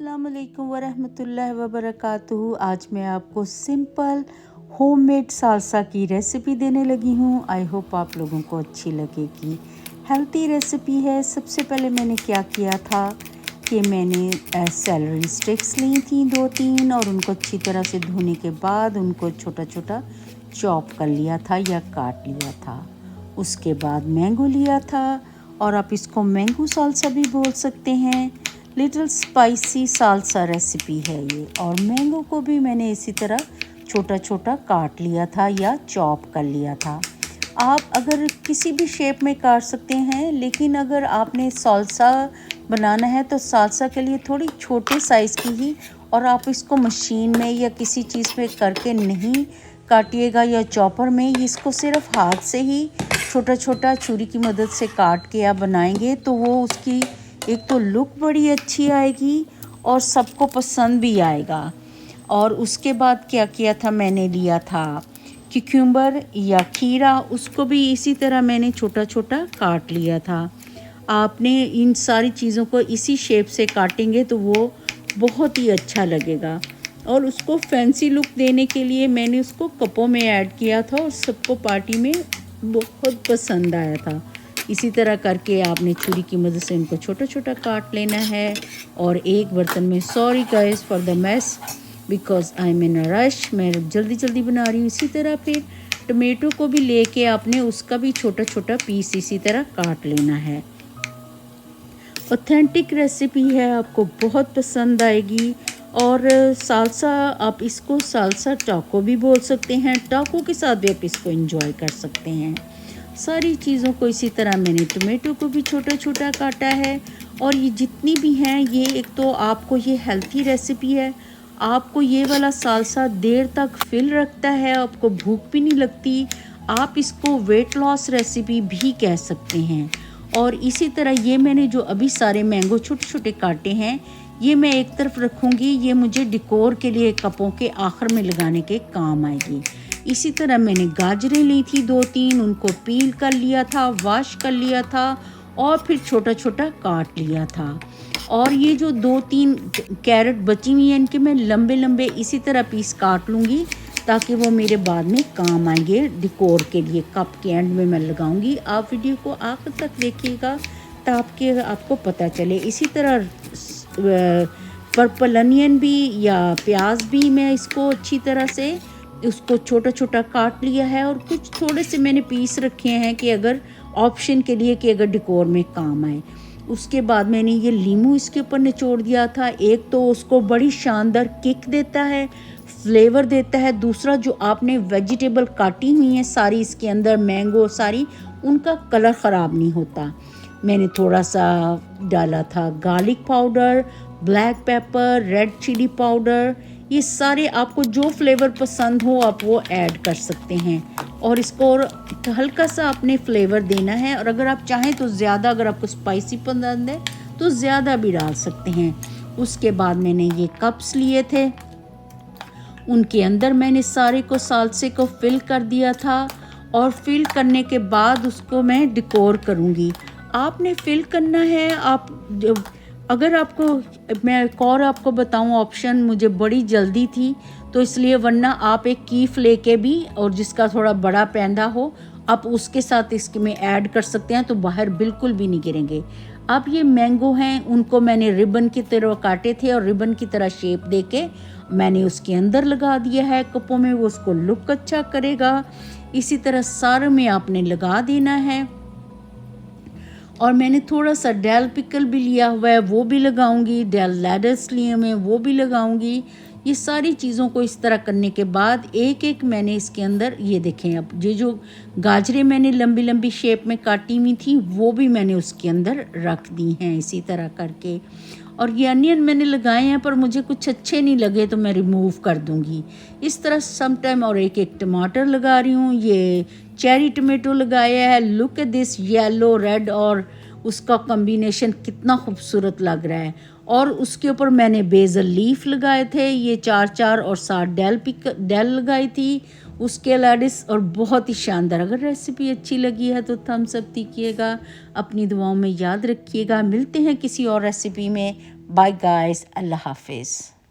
अस्सलाम वालेकुम वरहमतुल्लाहि वबरकातुहू। आज मैं आपको सिंपल होममेड सालसा की रेसिपी देने लगी हूँ। आई होप आप लोगों को अच्छी लगेगी। हेल्थी रेसिपी है। सबसे पहले मैंने क्या किया था कि मैंने सेलरी स्टिक्स ली थी 2-3 और उनको अच्छी तरह से धोने के बाद उनको छोटा छोटा चॉप कर लिया था या काट लिया था। उसके बाद मैंगो लिया था और आप इसको मैंगो सालसा भी बोल सकते हैं। लिटिल स्पाइसी सालसा रेसिपी है ये। और मैंगो को भी मैंने इसी तरह छोटा छोटा काट लिया था या चॉप कर लिया था। आप अगर किसी भी शेप में काट सकते हैं, लेकिन अगर आपने सालसा बनाना है तो सालसा के लिए थोड़ी छोटे साइज़ की ही, और आप इसको मशीन में या किसी चीज़ में करके नहीं काटिएगा या चॉपर में, इसको सिर्फ हाथ से ही छोटा छोटा छुरी की मदद से काट के आप बनाएंगे तो वो उसकी एक तो लुक बड़ी अच्छी आएगी और सबको पसंद भी आएगा। और उसके बाद क्या किया था, मैंने लिया था क्यूकम्बर या खीरा, उसको भी इसी तरह मैंने छोटा छोटा काट लिया था। आपने इन सारी चीज़ों को इसी शेप से काटेंगे तो वो बहुत ही अच्छा लगेगा। और उसको फैंसी लुक देने के लिए मैंने उसको कपों में ऐड किया था और सबको पार्टी में बहुत पसंद आया था। इसी तरह करके आपने छुरी की मदद से इनको छोटा छोटा काट लेना है। और एक बर्तन में, sorry guys for the mess because I am in a rush, मैं जल्दी जल्दी बना रही हूँ। इसी तरह फिर टमेटो को भी लेके आपने उसका भी छोटा छोटा पीस इसी तरह काट लेना है। ऑथेंटिक रेसिपी है, आपको बहुत पसंद आएगी। और सालसा, आप इसको सालसा टाको भी बोल सकते हैं। टाको के साथ भी आप इसको एंजॉय कर सकते हैं। सारी चीज़ों को इसी तरह मैंने टमेटो को भी छोटा छोटा काटा है। और ये जितनी भी हैं, ये एक तो आपको ये हेल्थी रेसिपी है। आपको ये वाला सालसा देर तक फिल रखता है, आपको भूख भी नहीं लगती। आप इसको वेट लॉस रेसिपी भी कह सकते हैं। और इसी तरह ये मैंने जो अभी सारे मैंगो छोटे छोटे काटे हैं, ये मैं एक तरफ रखूँगी। ये मुझे डेकोर के लिए कपों के आखिर में लगाने के काम आएगी। इसी तरह मैंने गाजरें ली थी 2-3, उनको पील कर लिया था, वॉश कर लिया था और फिर छोटा छोटा काट लिया था। और ये जो 2-3 कैरेट बची हुई हैं, इनके मैं लंबे लंबे इसी तरह पीस काट लूँगी ताकि वो मेरे बाद में काम आएंगे डेकोर के लिए। कप के एंड में मैं लगाऊंगी। आप वीडियो को आखिर तक देखिएगा ताकि आपको पता चले। इसी तरह पर्पल अनियन भी या प्याज भी मैं इसको अच्छी तरह से उसको छोटा छोटा काट लिया है। और कुछ थोड़े से मैंने पीस रखे हैं कि अगर ऑप्शन के लिए, कि अगर डेकोर में काम आए। उसके बाद मैंने ये लीमू इसके ऊपर निचोड़ दिया था। एक तो उसको बड़ी शानदार किक देता है, फ्लेवर देता है। दूसरा, जो आपने वेजिटेबल काटी हुई हैं सारी इसके अंदर, मैंगो सारी, उनका कलर ख़राब नहीं होता। मैंने थोड़ा सा डाला था garlic powder, black pepper, red chilli powder. ये सारे आपको जो फ्लेवर पसंद हो आप वो ऐड कर सकते हैं। और इसको और हल्का सा अपने फ्लेवर देना है। और अगर आप चाहें तो ज़्यादा, अगर आपको स्पाइसी पसंद है तो ज़्यादा भी डाल सकते हैं। उसके बाद मैंने ये कप्स लिए थे, उनके अंदर मैंने सारे को सालसे को फिल कर दिया था। और फिल करने के बाद उसको मैं डेकोर करूँगी। आपने फिल करना है। आप अगर आपको, मैं एक और आपको बताऊं ऑप्शन, मुझे बड़ी जल्दी थी तो इसलिए, वरना आप एक कीफ लेके भी, और जिसका थोड़ा बड़ा पैंदा हो, आप उसके साथ इसके में ऐड कर सकते हैं तो बाहर बिल्कुल भी नहीं गिरेंगे। अब ये मैंगो हैं, उनको मैंने रिबन की तरह काटे थे और रिबन की तरह शेप देके मैंने उसके अंदर लगा दिया है कपों में। वो उसको लुक अच्छा करेगा। इसी तरह सारे में आपने लगा देना है। और मैंने थोड़ा सा डेल पिकल भी लिया हुआ है, वो भी लगाऊंगी। डेल लेडस लिए मैं, वो भी लगाऊंगी। ये सारी चीज़ों को इस तरह करने के बाद एक एक मैंने इसके अंदर, ये देखें, अब ये जो गाजरें मैंने लंबी लंबी शेप में काटी हुई थी वो भी मैंने उसके अंदर रख दी हैं इसी तरह करके। और ये अनियन मैंने लगाए हैं पर मुझे कुछ अच्छे नहीं लगे तो मैं रिमूव कर दूंगी इस तरह सम टाइम। और एक एक टमाटर लगा रही हूँ। ये चेरी टमेटो लगाया है। Look at this, yellow red और उसका कॉम्बिनेशन कितना खूबसूरत लग रहा है। और उसके ऊपर मैंने बेसल लीफ लगाए थे, ये 4 और 7 डेल लगाई थी उसके लेडिस, और बहुत ही शानदार। अगर रेसिपी अच्छी लगी है तो थम्स अप दीजिएगा। अपनी दुआओं में याद रखिएगा। मिलते हैं किसी और रेसिपी में। बाय गाइस, अल्लाह हाफिज़।